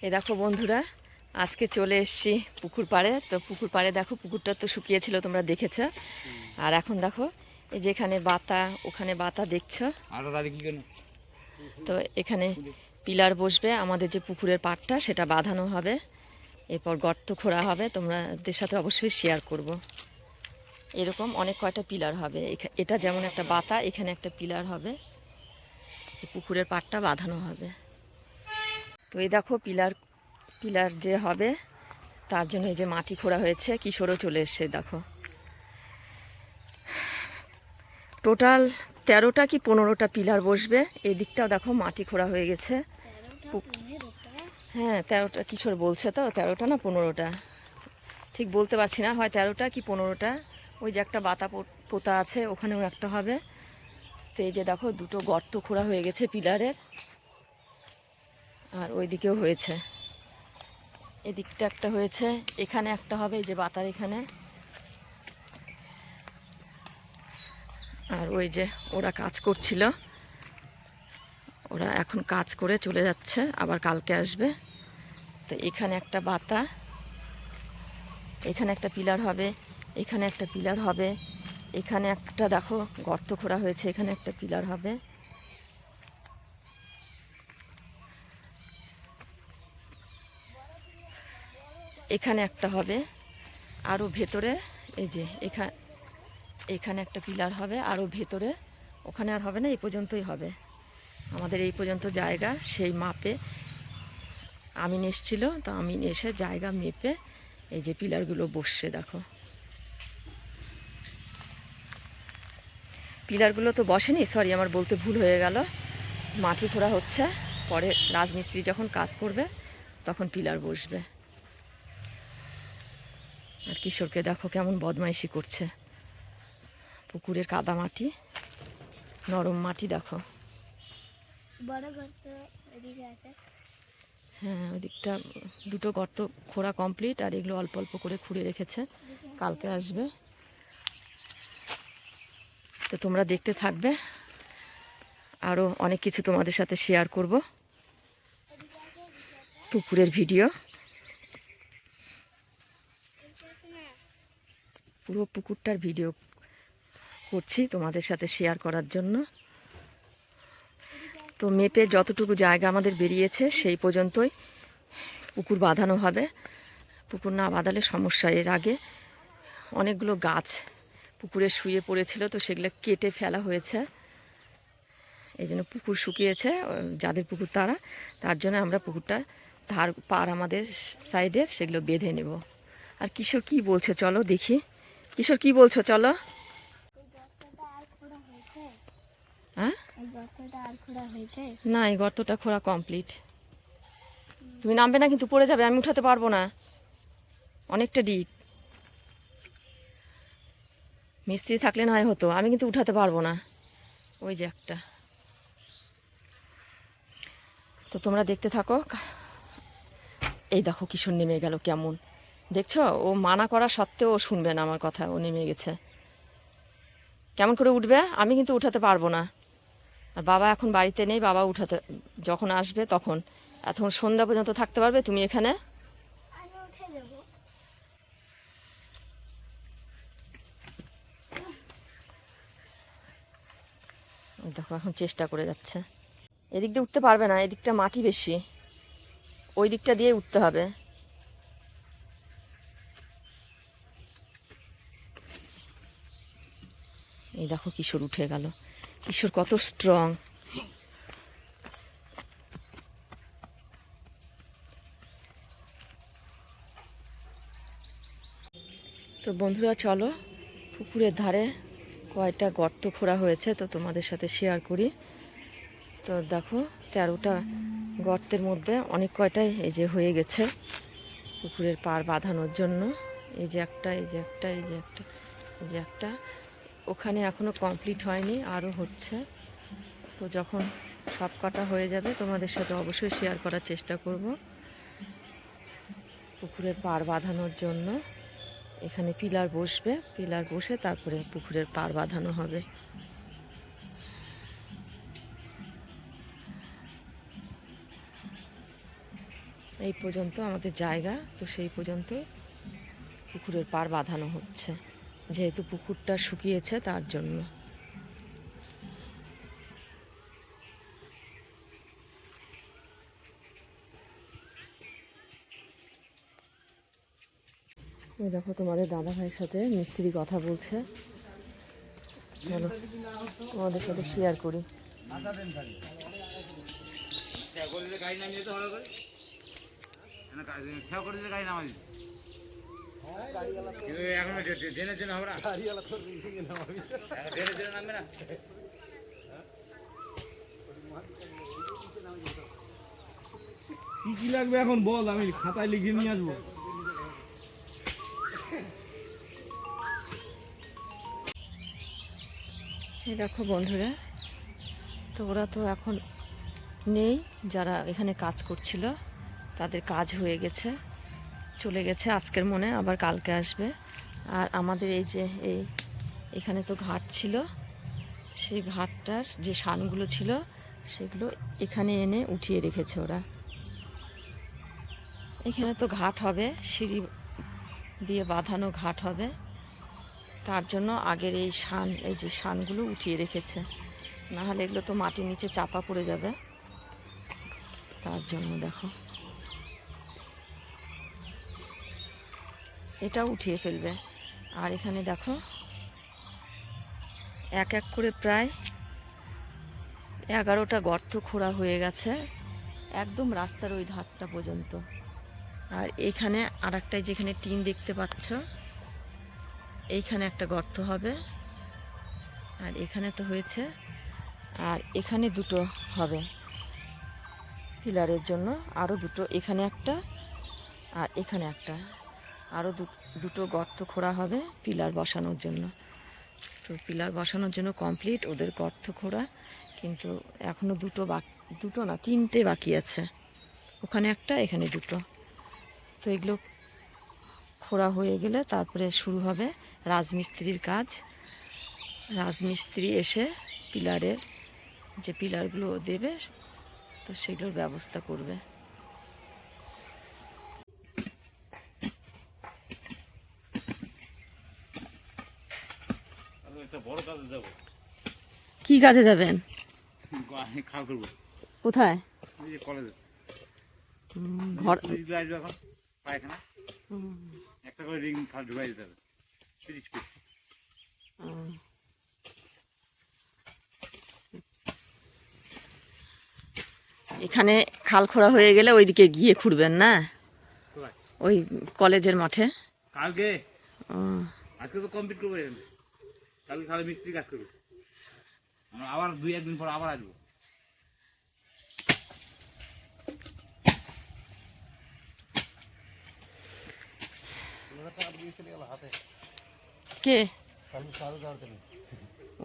এই দেখো বন্ধুরা, আজকে চলে এসেছি পুকুর পাড়ে। তো পুকুর পাড়ে দেখো, পুকুরটা তো শুকিয়েছিল, তোমরা দেখেছ। আর এখন দেখো এই যে এখানে বাতা, ওখানে বাতা দেখছো। তো এখানে পিলার বসবে, আমাদের যে পুকুরের পাড়টা সেটা বাঁধানো হবে, এরপর গর্ত খোঁড়া হবে, তোমাদের সাথে অবশ্যই শেয়ার করব। এরকম অনেক কয়টা পিলার হবে, এটা যেমন একটা বাতা, এখানে একটা পিলার হবে, পুকুরের পাড়টা বাঁধানো হবে। তো এই দেখো পিলার পিলার যে হবে তার জন্য এই যে মাটি খোঁড়া হয়েছে, কিশোরও চলে এসছে দেখো। টোটাল 13টা কি 15টা পিলার বসবে। এই দিকটাও দেখো মাটি খোঁড়া হয়ে গেছে। হ্যাঁ 13টা, কিশোর বলছে তো 13টা না 15টা, ঠিক বলতে পারছি না, হয় 13টা কি 15টা। ওই যে একটা বাতা পোতা আছে, ওখানেও একটা হবে। তো এই যে দেখো দুটো গর্ত খোঁড়া হয়ে গেছে পিলারের, আর ওই দিকেও হয়েছে, এদিকটা একটা হয়েছে, এখানে একটা হবে, এই যে বাতার এখানে। আর ওই যে ওরা কাজ করছিল, ওরা এখন কাজ করে চলে যাচ্ছে, আবার কালকে আসবে। তো এখানে একটা বাতা, এখানে একটা পিলার হবে, এখানে একটা পিলার হবে, এখানে একটা দেখো গর্ত খোঁড়া হয়েছে, এখানে একটা পিলার হবে। এখানে একটা হবে, আরও ভেতরে এই যে এখানে একটা পিলার হবে, আরও ভেতরে। ওখানে আর হবে না, এই পর্যন্তই হবে। আমাদের এই পর্যন্ত জায়গা, সেই মাপে আমিন এসেছিল, তো আমিন এসে জায়গা মেপে এই যে পিলারগুলো বসছে দেখো। পিলারগুলো তো বসেনি, সরি আমার বলতে ভুল হয়ে গেল, মাটি খোঁড়া হচ্ছে, পরে রাজমিস্ত্রি যখন কাজ করবে তখন পিলার বসবে। আর কিশোরকে দেখো কেমন বদমাইশি করছে, পুকুরের কাদা মাটি, নরম মাটি দেখো। হ্যাঁ ওই দিকটা দুটো গর্ত খোঁড়া কমপ্লিট, আর এগুলো অল্প অল্প করে খুঁড়ে রেখেছে, কালকে আসবে। তো তোমরা দেখতে থাকবে, আরও অনেক কিছু তোমাদের সাথে শেয়ার করব, পুকুরের ভিডিও। পুরো পুকুরটার ভিডিও করছি তোমাদের সাথে শেয়ার করার জন্য। তো মেপে যতটুকু জায়গা আমাদের বেরিয়েছে সেই পর্যন্তই পুকুর বাঁধানো হবে। পুকুর না বাঁধালে সমস্যা। এর আগে অনেকগুলো গাছ পুকুরে শুয়ে পড়েছিল, তো সেগুলো কেটে ফেলা হয়েছে, এই জন্য পুকুর শুকিয়েছে। যাদের পুকুর তার জন্য আমরা পুকুরটা ধার পার আমাদের সাইডের সেগুলো বেঁধে নেব। আর কিশোর কি বলছে চলো দেখি, কিশোর কি বলছো চলো। হ্যাঁ না, এই গর্তটা খোঁড়া কমপ্লিট। তুমি নামবে না কিন্তু, পড়ে যাবে, আমি উঠাতে পারবো না, অনেকটা ডিপ। মিস্ত্রি থাকলে না হয় হতো, আমি কিন্তু উঠাতে পারবো না। ওই যে একটা, তো তোমরা দেখতে থাকো। এই দেখো কিশোর নেমে গেল কেমন, দেখছো? ও মানা করা সত্ত্বেও ও শুনবে না আমার কথা, ও নেমে গেছে। কেমন করে উঠবে, আমি কিন্তু উঠাতে পারবো না। আর বাবা এখন বাড়িতে নেই, বাবা উঠাতে যখন আসবে তখন। এখন সন্ধ্যা পর্যন্ত থাকতে পারবে তুমি এখানে? দেখো এখন চেষ্টা করে যাচ্ছে। এদিক দিয়ে উঠতে পারবে না, এদিকটা মাটি বেশি, ওই দিকটা দিয়ে উঠতে হবে। এই দেখো কিশোর উঠে গেল, কিশোর কত স্ট্রং। তো বন্ধুরা চলো, পুকুরের ধারে কয়টা গর্ত খোঁড়া হয়েছে তো তোমাদের সাথে শেয়ার করি। তো দেখো 13টা গর্তের মধ্যে অনেক কয়টাই এই যে হয়ে গেছে পুকুরের পাড় বাঁধানোর জন্য। এই যে একটা, এই যে একটা, এই যে একটা, এই যে একটা, ওখানে এখনও কমপ্লিট হয়নি, আরও হচ্ছে। তো যখন সব কটা হয়ে যাবে তোমাদের সাথে অবশ্যই শেয়ার করার চেষ্টা করব। পুকুরের পাড় বাঁধানোর জন্য এখানে পিলার বসবে, পিলার বসে তারপরে পুকুরের পাড় বাঁধানো হবে। এই পর্যন্ত আমাদের জায়গা, তো সেই পর্যন্ত পুকুরের পাড় বাঁধানো হচ্ছে, যেহেতু পুকুরটা শুকিয়েছে তার জন্য। এই দেখো তোমাদের দাদা ভাইয়ের সাথে মিস্ত্রি কথা বলছে, চলো তোমাদের সাথে শেয়ার করি। কি কি লাগবে এখন বল, আমি খাতায় লিখে নিয়ে আসবো। এই দেখো বন্ধুরা, তো ওরা তো এখন নেই, যারা এখানে কাজ করছিল তাদের কাজ হয়ে গেছে, চলে গেছে আজকের মনে, আবার কালকে আসবে। আর আমাদের এই যে এখানে তো ঘাট ছিল, সেই ঘাটটার যে শানগুলো ছিল সেগুলো এখানে এনে উঠিয়ে রেখেছে ওরা। এখানে তো ঘাট হবে, সিঁড়ি দিয়ে বাঁধানো ঘাট হবে, তার জন্য আগের এই যে শানগুলো উঠিয়ে রেখেছে, না হলে এগুলো তো মাটির নিচে চাপা পড়ে যাবে, তার জন্য দেখো এটা উঠিয়ে ফেলবে। আর এখানে দেখো এক এক করে প্রায় 11টা গর্ত খোঁড়া হয়ে গেছে, একদম রাস্তার ওই ধারটা পর্যন্ত। আর এইখানে আর একটাই, যেখানে টিন দেখতে পাচ্ছ, এইখানে একটা গর্ত হবে, আর এখানে তো হয়েছে, আর এখানে দুটো হবে পিলারের জন্য, আরও দুটো, এখানে একটা আর এখানে একটা, আরও দুটো গর্ত খোঁড়া হবে পিলার বসানোর জন্য। তো পিলার বসানোর জন্য কমপ্লিট ওদের গর্ত খোঁড়া, কিন্তু এখনও দুটো না 3টে বাকি আছে, ওখানে একটা এখানে দুটো। তো এগুলো খোঁড়া হয়ে গেলে তারপরে শুরু হবে রাজমিস্ত্রির কাজ। রাজমিস্ত্রি এসে পিলারের যে পিলারগুলো দেবে, তো সেগুলোর ব্যবস্থা করবে। কি কাজে যাবেন? কোথায়? একটা করে রিং ঢুকাই দিতে হবে। এখানে খাল খোঁড়া হয়ে গেলে ওইদিকে গিয়ে খুঁড়বেন না, ওই কলেজের মাঠে? কালকে আজকে তো কমপ্লিট করবো, কালকে খালি মিস্ত্রি কাজ করবে, আমরা আবার 2-1 দিন পর আবার আসবো। কে?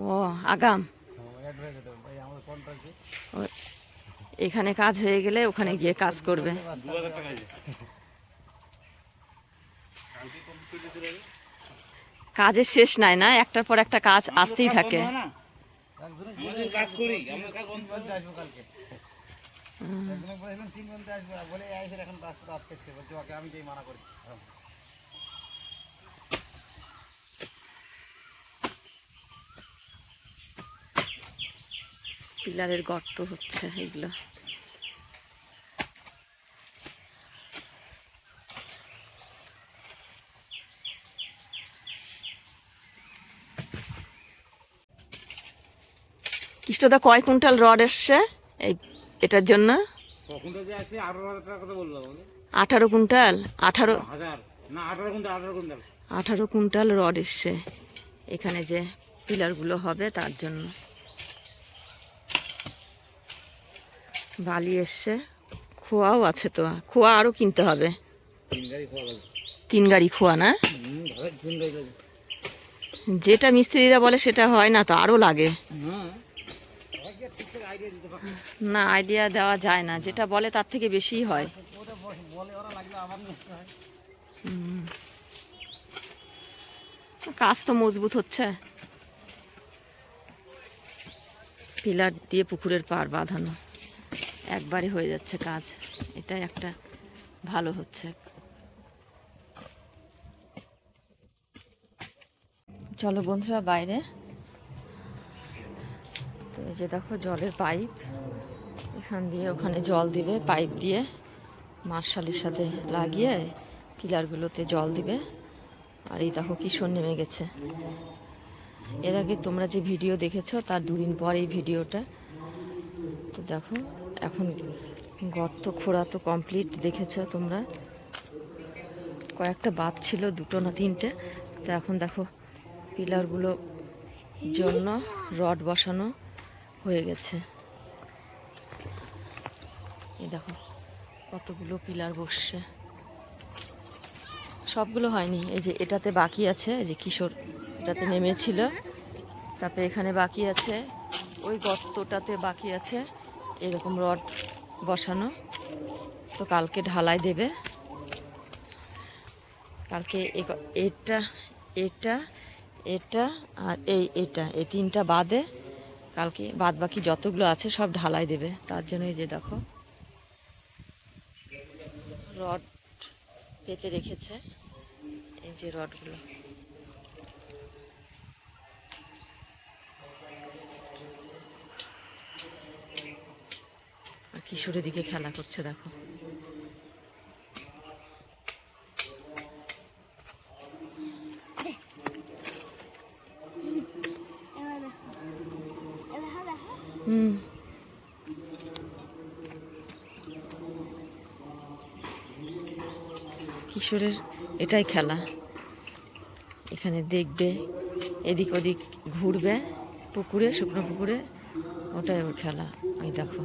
ও আগাম, এখানে কাজ হয়ে গেলে ওখানে গিয়ে কাজ করবে। কাজের শেষ নাই না, একটার পর একটা কাজ আসতেই থাকে। পিলারের গর্ত হচ্ছে এগুলো। কৃষ্ণদা কয় কুইন্টাল রড এসছে এটার জন্য? 18 কুইন্টাল, 18 কুইন্টাল রড এসছে এখানে যে পিলারগুলো হবে তার জন্য। বালি এসছে, খোয়াও আছে, তো খোয়া আরও কিনতে হবে, 3 গাড়ি খোয়া না? যেটা মিস্ত্রিরা বলে সেটা হয় না, তো আরও লাগে না, আইডিয়া দেওয়া যায় না, যেটা বলে তার থেকে বেশিই হয়। কাজ তো মজবুত হচ্ছে, পিলার দিয়ে পুকুরের পাড় বাঁধানো একবারে হয়ে যাচ্ছে কাজ, এটাই একটা ভালো হচ্ছে। চলো বন্ধুরা বাইরে। তো এই যে দেখো জলের পাইপ, এখান দিয়ে ওখানে জল দিবে পাইপ দিয়ে, মার্শালের সাথে লাগিয়ে পিলারগুলোতে জল দিবে। আর এই দেখো কিশোর নেমে গেছে। এর আগে তোমরা যে ভিডিও দেখেছো তার দুদিন পর এই ভিডিওটা। তো দেখো এখন গর্ত খোঁড়া তো কমপ্লিট, দেখেছো তোমরা। কয়েকটা বাদ ছিল, 2টো না 3টে। তো এখন দেখো পিলারগুলো জন্য রড বসানো হয়ে গেছে। এই দেখো কতগুলো পিলার বসছে, সবগুলো হয়নি। এই যে এটাতে বাকি আছে, এই যে কিশোর এটাতে নেমেছিল, তারপরে এখানে বাকি আছে, ওই গর্তটাতে বাকি আছে এরকম রড বসানো। তো কালকে ঢালাই দেবে। কালকে এটা এটা এটা আর এটা এই 3টা বাদে কালকে বাদ বাকি যতগুলো আছে সব ঢালাই দেবে। তার জন্য এই যে দেখো রড পেতে রেখেছে, এই যে রডগুলো। আর কিশোরের দিকে খেলা করছে দেখো। হুম, কিশোরের এটাই খেলা, এখানে দেখবে, এদিক ওদিক ঘুরবে পুকুরে, শুকনো পুকুরে, ওটাই ওর খেলা। ওই দেখো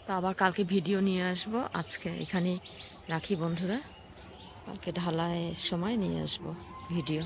তো আবার কালকে ভিডিও নিয়ে আসবো। আজকে এখানে রাখি বন্ধুরা, কালকে ঢালাইয়ের সময় নিয়ে আসবো ভিডিও।